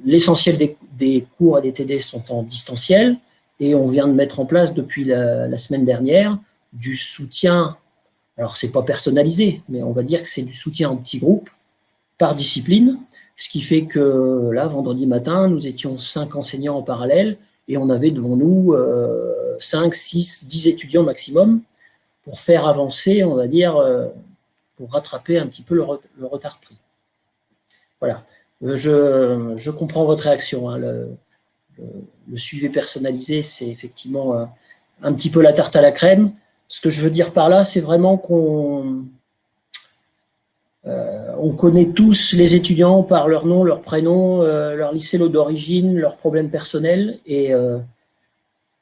l'essentiel des cours et des TD sont en distanciel et on vient de mettre en place depuis la semaine dernière du soutien. Alors, ce n'est pas personnalisé, mais on va dire que c'est du soutien en petits groupes par discipline, ce qui fait que là, vendredi matin, nous étions 5 enseignants en parallèle et on avait devant nous 5, 6, 10 étudiants maximum pour faire avancer, on va dire, pour rattraper un petit peu le retard pris. Voilà. Je comprends votre réaction, hein. Le suivi personnalisé, c'est effectivement un petit peu la tarte à la crème. Ce que je veux dire par là, c'est vraiment qu'on connaît tous les étudiants par leur nom, leur prénom, leur lycée d'origine, leurs problèmes personnels. Et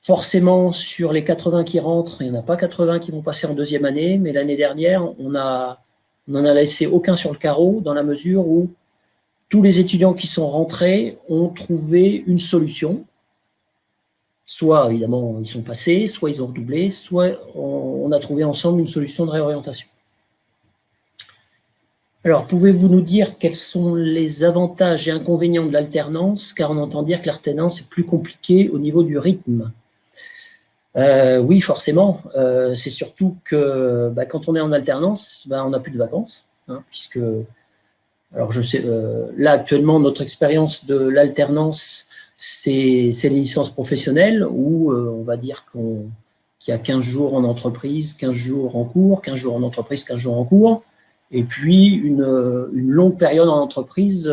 forcément, sur les 80 qui rentrent, il n'y en a pas 80 qui vont passer en 2e année. Mais l'année dernière, on n'en a laissé aucun sur le carreau dans la mesure où tous les étudiants qui sont rentrés ont trouvé une solution. Soit, évidemment, ils sont passés, soit ils ont redoublé, soit on a trouvé ensemble une solution de réorientation. Alors, pouvez-vous nous dire quels sont les avantages et inconvénients de l'alternance, car on entend dire que l'alternance est plus compliquée au niveau du rythme. Oui, forcément. C'est surtout que quand on est en alternance, on n'a plus de vacances, hein, puisque, alors je sais, là actuellement, notre expérience de l'alternance, c'est les licences professionnelles où on va dire qu'il y a 15 jours en entreprise, 15 jours en cours, 15 jours en entreprise, 15 jours en cours, et puis une longue période en entreprise,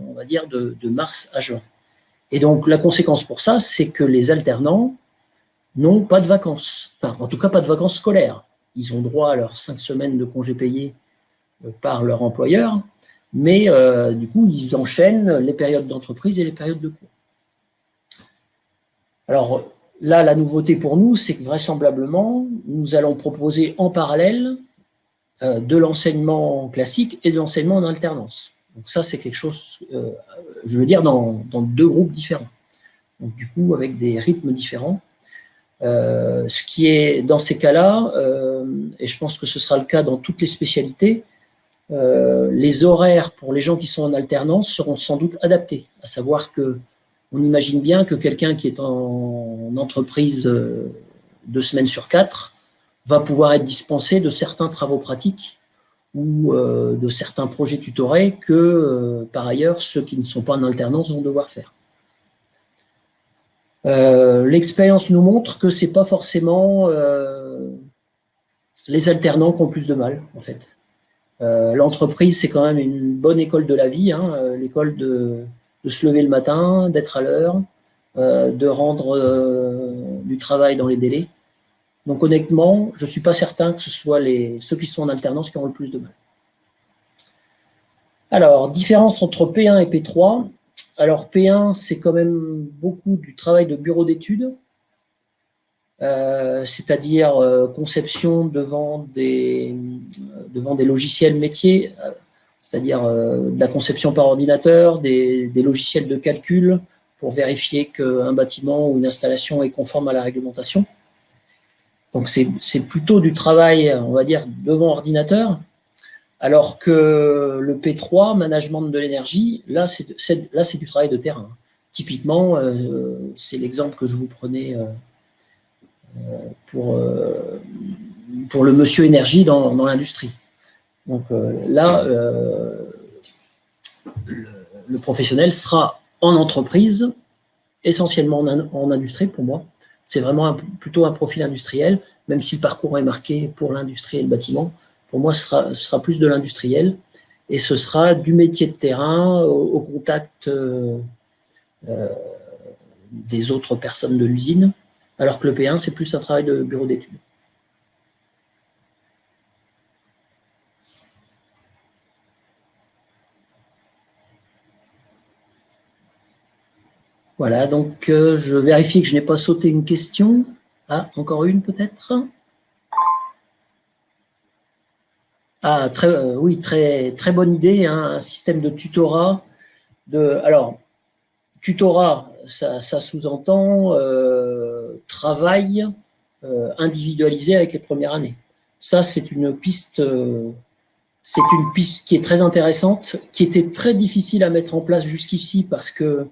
on va dire de mars à juin. Et donc, la conséquence pour ça, c'est que les alternants n'ont pas de vacances, enfin, en tout cas, pas de vacances scolaires. Ils ont droit à leurs 5 semaines de congés payés par leur employeur, mais du coup, ils enchaînent les périodes d'entreprise et les périodes de cours. Alors là, la nouveauté pour nous, c'est que vraisemblablement, nous allons proposer en parallèle de l'enseignement classique et de l'enseignement en alternance. Donc ça, c'est quelque chose, je veux dire, dans deux groupes différents. Donc du coup, avec des rythmes différents. Ce qui est, dans ces cas-là, et je pense que ce sera le cas dans toutes les spécialités, les horaires pour les gens qui sont en alternance seront sans doute adaptés. À savoir que on imagine bien que quelqu'un qui est en entreprise 2 semaines sur 4 va pouvoir être dispensé de certains travaux pratiques ou de certains projets tutorés que, par ailleurs, ceux qui ne sont pas en alternance vont devoir faire. L'expérience nous montre que ce n'est pas forcément les alternants qui ont plus de mal, en fait. L'entreprise, c'est quand même une bonne école de la vie, hein, l'école de se lever le matin, d'être à l'heure, de rendre du travail dans les délais. Donc honnêtement, je ne suis pas certain que ce soit ceux qui sont en alternance qui auront le plus de mal. Alors, différence entre P1 et P3. Alors P1, c'est quand même beaucoup du travail de bureau d'études, c'est-à-dire conception devant des logiciels métiers, c'est-à-dire de la conception par ordinateur, des logiciels de calcul pour vérifier qu'un bâtiment ou une installation est conforme à la réglementation. Donc c'est plutôt du travail, on va dire, devant ordinateur, alors que le P3, management de l'énergie, là c'est du travail de terrain. Typiquement, c'est l'exemple que je vous prenais pour le monsieur énergie dans l'industrie. Donc là, le professionnel sera en entreprise, essentiellement en industrie pour moi. C'est vraiment plutôt un profil industriel, même si le parcours est marqué pour l'industrie et le bâtiment. Pour moi, ce sera plus de l'industriel et ce sera du métier de terrain au contact des autres personnes de l'usine, alors que le P1, c'est plus un travail de bureau d'études. Voilà, donc je vérifie que je n'ai pas sauté une question. Ah, encore une peut-être. Ah, oui, très bonne idée, hein, un système de tutorat. Alors, tutorat, ça sous-entend travail individualisé avec les premières années. Ça, c'est une piste qui est très intéressante, qui était très difficile à mettre en place jusqu'ici parce que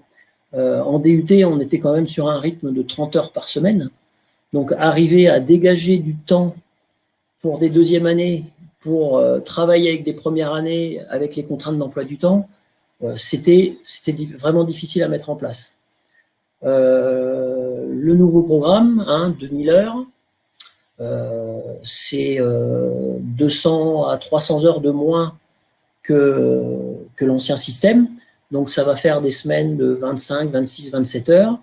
en DUT, on était quand même sur un rythme de 30 heures par semaine. Donc, arriver à dégager du temps pour des deuxièmes années, pour travailler avec des premières années, avec les contraintes d'emploi du temps, c'était vraiment difficile à mettre en place. Le nouveau programme, 2000 heures, c'est 200 à 300 heures de moins que l'ancien système. Donc, ça va faire des semaines de 25, 26, 27 heures.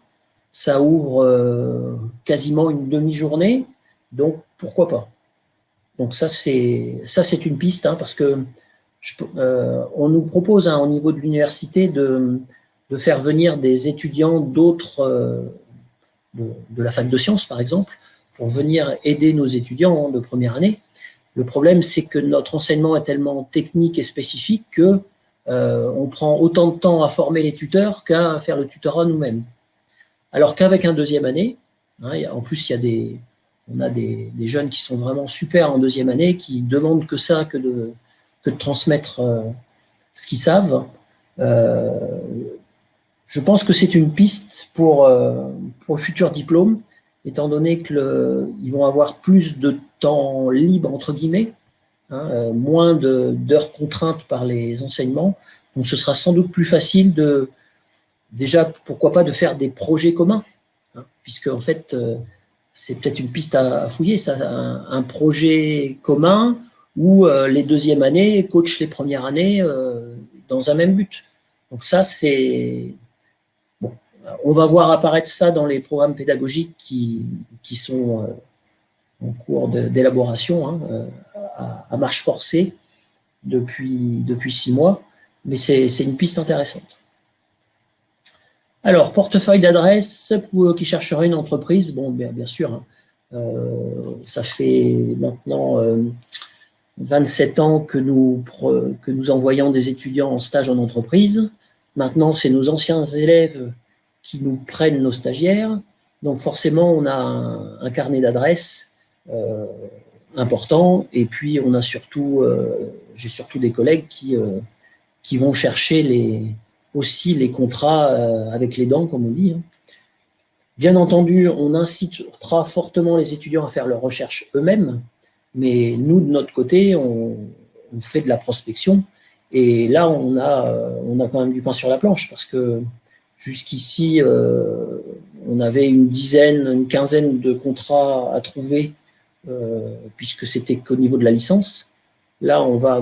Ça ouvre quasiment une demi-journée. Donc, pourquoi pas? Donc, ça, c'est une piste, parce que on nous propose au niveau de l'université de faire venir des étudiants d'autres, de la fac de sciences, par exemple, pour venir aider nos étudiants de première année. Le problème, c'est que notre enseignement est tellement technique et spécifique que on prend autant de temps à former les tuteurs qu'à faire le tutorat nous-mêmes. Alors qu'avec un deuxième année, en plus, on a des jeunes qui sont vraiment super en deuxième année, qui demandent que ça, que de transmettre ce qu'ils savent. Je pense que c'est une piste pour le futur diplôme, étant donné qu'ils vont avoir plus de temps libre, entre guillemets, moins d'heures contraintes par les enseignements. Donc, ce sera sans doute plus facile déjà, pourquoi pas, de faire des projets communs, puisque, en fait, c'est peut-être une piste à fouiller, ça, un projet commun où les deuxièmes années coachent les premières années dans un même but. Donc ça, c'est... Bon, on va voir apparaître ça dans les programmes pédagogiques qui sont en cours d'élaboration, à marche forcée depuis 6 mois, mais c'est une piste intéressante. Alors, portefeuille d'adresse pour qui chercherait une entreprise. Bon, bien sûr, ça fait maintenant 27 ans que nous envoyons des étudiants en stage en entreprise. Maintenant, c'est nos anciens élèves qui nous prennent nos stagiaires. Donc forcément, on a un carnet d'adresses important. Et puis, on a surtout, j'ai surtout des collègues qui vont chercher aussi les contrats avec les dents, comme on dit. Bien entendu, on incitera fortement les étudiants à faire leurs recherches eux-mêmes, mais nous, de notre côté, on fait de la prospection. Et là, on a quand même du pain sur la planche, parce que jusqu'ici, on avait une quinzaine de contrats à trouver, puisque c'était qu'au niveau de la licence. Là, on va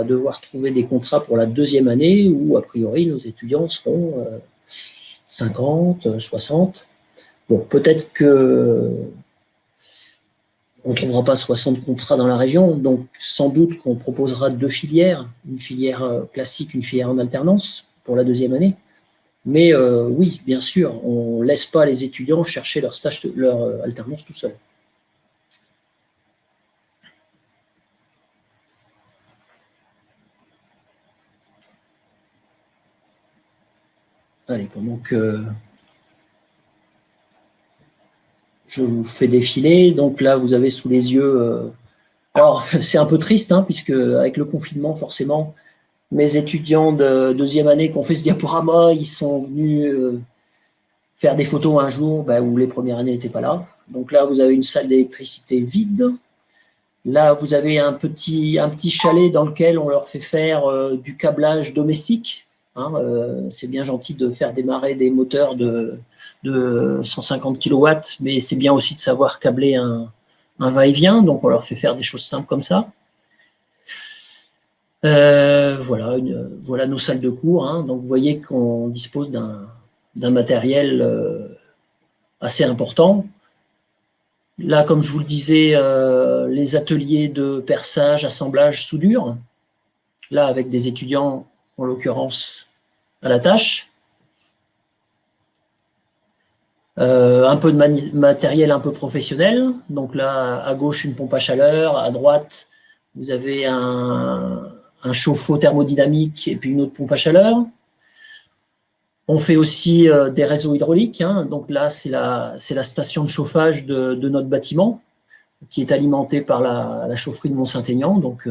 devoir trouver des contrats pour la deuxième année, où, a priori, nos étudiants seront 50, 60. Bon, peut-être que on ne trouvera pas 60 contrats dans la région, donc sans doute qu'on proposera 2 filières, une filière classique, une filière en alternance pour la deuxième année. Mais oui, bien sûr, on ne laisse pas les étudiants chercher leur alternance tout seuls. Allez, pendant que je vous fais défiler, donc là, vous avez sous les yeux... alors, c'est un peu triste, puisque avec le confinement, forcément, mes étudiants de deuxième année qui ont fait ce diaporama, ils sont venus faire des photos un jour où les premières années n'étaient pas là. Donc là, vous avez une salle d'électricité vide. Là, vous avez un petit chalet dans lequel on leur fait faire du câblage domestique. C'est bien gentil de faire démarrer des moteurs de 150 kW, mais c'est bien aussi de savoir câbler un va-et-vient. Donc, on leur fait faire des choses simples comme ça. Voilà nos salles de cours. Donc, vous voyez qu'on dispose d'un matériel assez important. Là, comme je vous le disais, les ateliers de perçage, assemblage, soudure. Là, avec des étudiants, en l'occurrence, à la tâche. Un peu de matériel un peu professionnel. Donc là, à gauche, une pompe à chaleur. À droite, vous avez un chauffe-eau thermodynamique et puis une autre pompe à chaleur. On fait aussi des réseaux hydrauliques. Donc là, c'est la station de chauffage de notre bâtiment, qui est alimentée par la chaufferie de Mont-Saint-Aignan. Donc,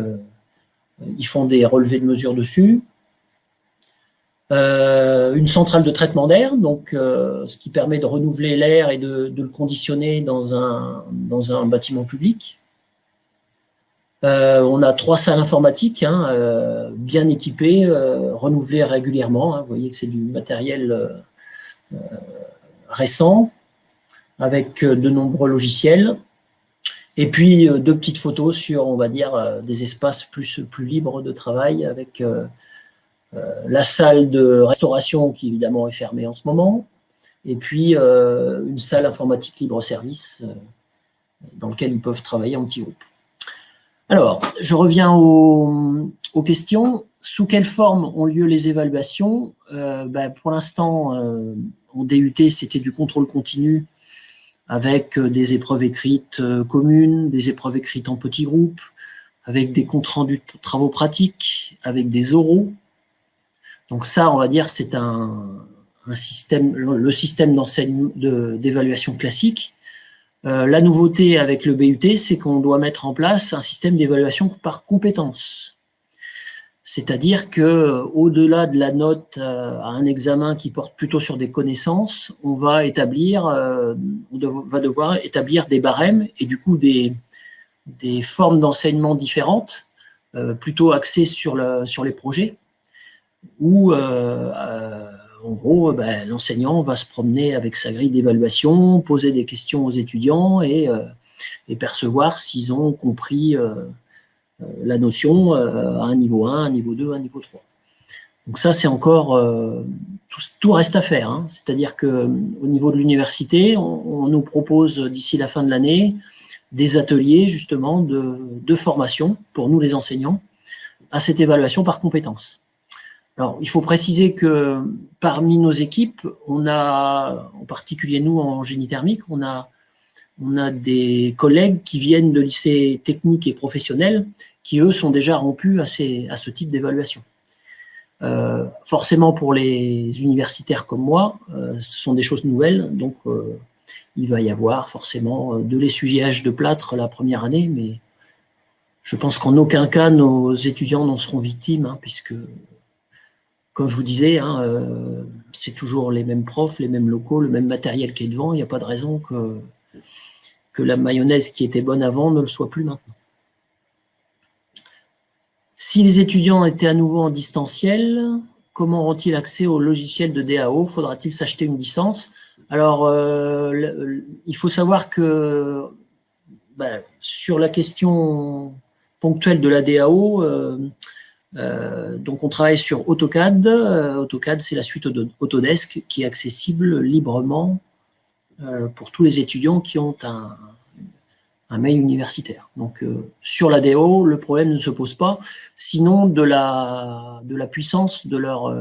ils font des relevés de mesure dessus. Une centrale de traitement d'air, donc ce qui permet de renouveler l'air et de le conditionner dans un bâtiment public. On a 3 salles informatiques bien équipées, renouvelées régulièrement. Vous voyez que c'est du matériel récent, avec de nombreux logiciels. Et puis 2 petites photos sur, on va dire, des espaces plus libres de travail, avec la salle de restauration qui évidemment est fermée en ce moment, et puis une salle informatique libre-service dans laquelle ils peuvent travailler en petits groupes. Alors, je reviens aux questions. Sous quelle forme ont lieu les évaluations? Pour l'instant, en DUT, c'était du contrôle continu avec des épreuves écrites communes, des épreuves écrites en petits groupes, avec des comptes rendus de travaux pratiques, avec des oraux. Donc ça, on va dire, c'est le système d'évaluation classique. La nouveauté avec le BUT, c'est qu'on doit mettre en place un système d'évaluation par compétences. C'est-à-dire qu'au-delà de la note à un examen qui porte plutôt sur des connaissances, on va devoir établir des barèmes et du coup des formes d'enseignement différentes, plutôt axées sur les projets, où, en gros, l'enseignant va se promener avec sa grille d'évaluation, poser des questions aux étudiants et percevoir s'ils ont compris la notion à un niveau 1, un niveau 2, un niveau 3. Donc ça, c'est encore... tout reste à faire. C'est-à-dire qu'au niveau de l'université, on nous propose d'ici la fin de l'année des ateliers justement de formation pour nous les enseignants à cette évaluation par compétences. Alors, il faut préciser que parmi nos équipes, on a, en particulier nous en génie thermique, on a On a des collègues qui viennent de lycées techniques et professionnels qui, eux, sont déjà rompus à ce type d'évaluation. Forcément, pour les universitaires comme moi, ce sont des choses nouvelles, donc il va y avoir forcément de l'essuyage de plâtre la première année, mais je pense qu'en aucun cas nos étudiants n'en seront victimes, hein, puisque, comme je vous disais, hein, c'est toujours les mêmes profs, les mêmes locaux, le même matériel qui est devant, il n'y a pas de raison que la mayonnaise qui était bonne avant ne le soit plus maintenant. Si les étudiants étaient à nouveau en distanciel, comment auront-ils accès au logiciel de DAO? Faudra-t-il s'acheter une licence? Alors, il faut savoir que sur la question ponctuelle de la DAO, donc on travaille sur AutoCAD. AutoCAD, c'est la suite Autodesk qui est accessible librement pour tous les étudiants qui ont un mail universitaire. Donc, sur la DAO, le problème ne se pose pas, sinon de la puissance de leur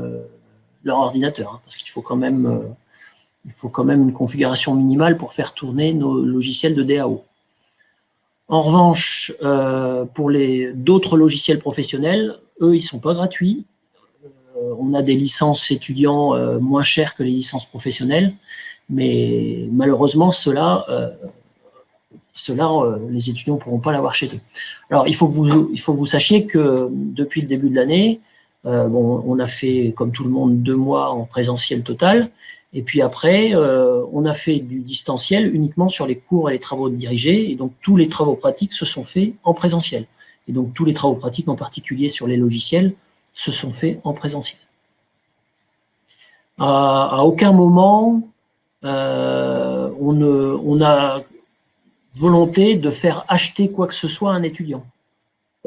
ordinateur, hein, parce qu'il faut quand même une configuration minimale pour faire tourner nos logiciels de DAO. En revanche, pour d'autres logiciels professionnels, eux, ils ne sont pas gratuits. On a des licences étudiants moins chères que les licences professionnelles, mais malheureusement, les étudiants ne pourront pas l'avoir chez eux. Alors, il faut que vous sachiez que depuis le début de l'année, on a fait, comme tout le monde, 2 mois en présentiel total. Et puis après, on a fait du distanciel uniquement sur les cours et les travaux dirigés. Et donc, tous les travaux pratiques se sont faits en présentiel. Et donc, tous les travaux pratiques, en particulier sur les logiciels, se sont faits en présentiel. À aucun moment, on a volonté de faire acheter quoi que ce soit à un étudiant.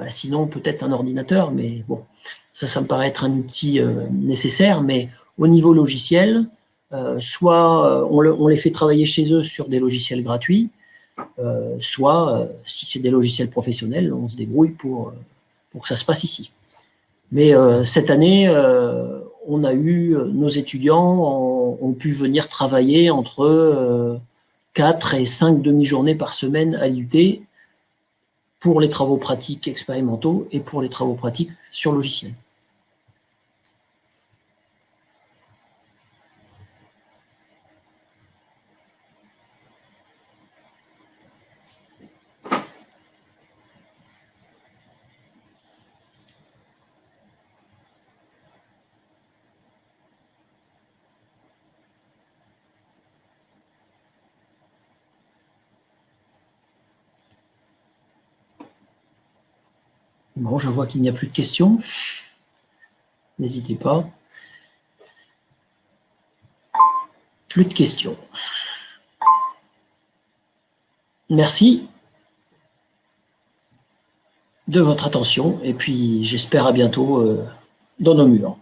Sinon, peut-être un ordinateur, mais bon, ça me paraît être un outil nécessaire. Mais au niveau logiciel, soit on les fait travailler chez eux sur des logiciels gratuits, soit, si c'est des logiciels professionnels, on se débrouille pour que ça se passe ici. Mais cette année, on a eu, nos étudiants ont pu venir travailler entre 4 et 5 demi-journées par semaine à l'IUT pour les travaux pratiques expérimentaux et pour les travaux pratiques sur logiciel. Bon, je vois qu'il n'y a plus de questions. N'hésitez pas. Plus de questions. Merci de votre attention et puis j'espère à bientôt dans nos murs.